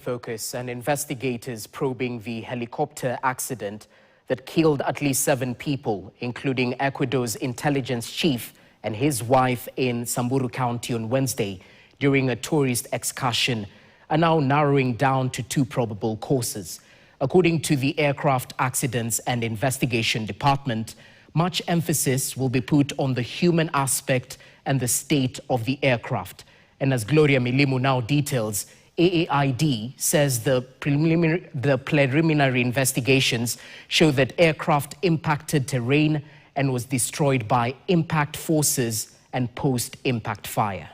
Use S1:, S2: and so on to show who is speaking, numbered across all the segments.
S1: Focus and investigators probing the helicopter accident that killed at least 7 people, including Ecuador's intelligence chief and his wife in Samburu County on Wednesday during a tourist excursion, are now narrowing down to 2 probable causes. According to the Aircraft Accidents and Investigation Department, much emphasis will be put on the human aspect and the state of the aircraft. And as Gloria Milimu now details, AAID says the preliminary investigations show that aircraft impacted terrain and was destroyed by impact forces and post-impact fire.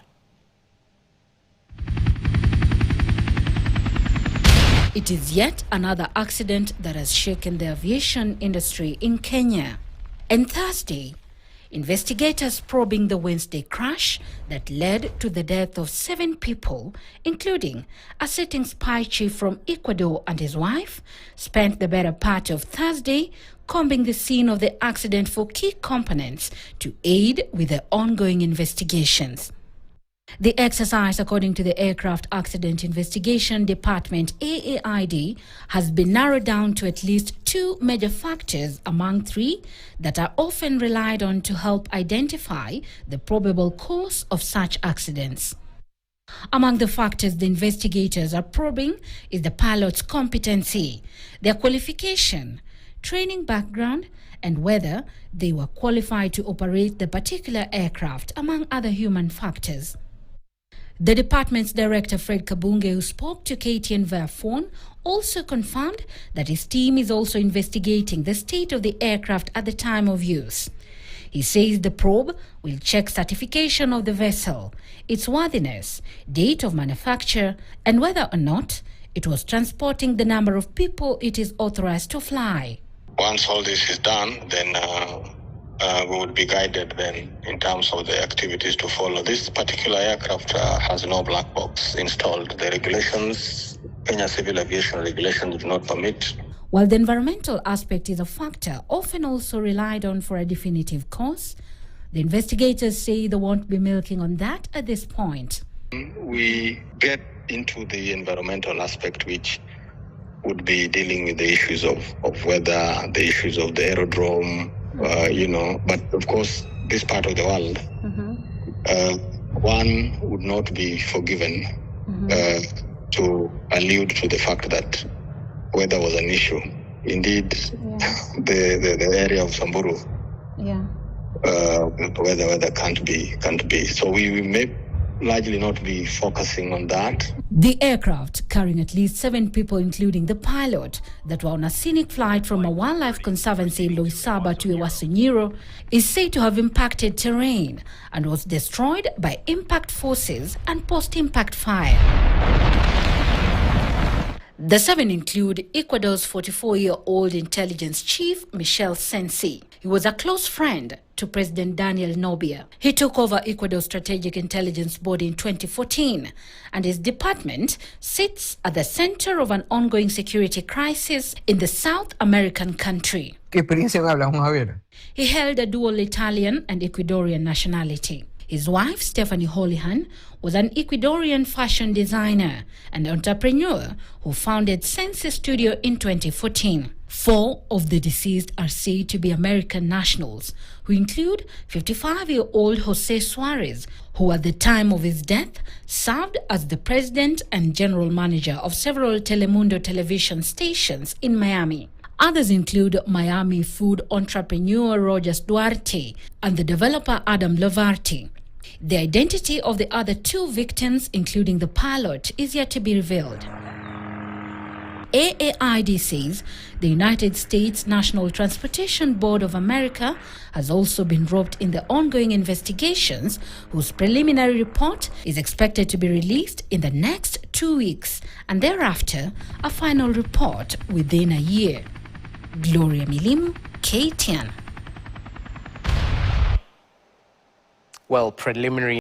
S2: It is yet another accident that has shaken the aviation industry in Kenya. And Thursday, investigators probing the Wednesday crash that led to the death of 7 people, including a sitting spy chief from Ecuador and his wife, spent the better part of Thursday combing the scene of the accident for key components to aid with the ongoing investigations. The exercise, according to the Aircraft Accident Investigation Department, AAID, has been narrowed down to at least 2 major factors among 3 that are often relied on to help identify the probable cause of such accidents. Among the factors the investigators are probing is the pilot's competency, their qualification, training background, and whether they were qualified to operate the particular aircraft, among other human factors. The department's director, Fred Kabunge, who spoke to KTN via phone, also confirmed that his team is also investigating the state of the aircraft at the time of use. He says the probe will check certification of the vessel, its worthiness, date of manufacture, and whether or not it was transporting the number of people it is authorized to fly.
S3: Once all this is done, then we would be guided then in terms of the activities to follow. This particular aircraft has no black box installed. The regulations, Kenya Civil Aviation regulations do not permit.
S2: While the environmental aspect is a factor often also relied on for a definitive cause, the investigators say they won't be milking on that at this point.
S3: We get into the environmental aspect, which would be dealing with the issues of weather, the issues of the aerodrome, but of course, this part of the world, one would not be forgiven to allude to the fact that weather was an issue. Indeed, the area of Samburu, weather can't be. So we may largely not be focusing on that.
S2: The aircraft, carrying at least 7 people, including the pilot, that were on a scenic flight from a wildlife conservancy in Loisaba to Iwasunyiro, is said to have impacted terrain and was destroyed by impact forces and post-impact fire. The 7 include Ecuador's 44-year-old intelligence chief, Michel Sensi. He was a close friend to President Daniel Nobia. He took over Ecuador's Strategic Intelligence Board in 2014, and his department sits at the center of an ongoing security crisis in the South American country. He held a dual Italian and Ecuadorian nationality. His wife, Stephanie Holihan, was an Ecuadorian fashion designer and entrepreneur who founded Sensi Studio in 2014. 4 of the deceased are said to be American nationals, who include 55-year-old Jose Suarez, who at the time of his death served as the president and general manager of several Telemundo television stations in Miami. Others include Miami food entrepreneur Rogers Duarte and the developer Adam Lavarti. The identity of the other 2 victims, including the pilot, is yet to be revealed. AAID says the United States National Transportation Board of America has also been roped in the ongoing investigations, whose preliminary report is expected to be released in the next 2 weeks, and thereafter a final report within a year. Gloria Milimu, KTN.
S1: Well, preliminary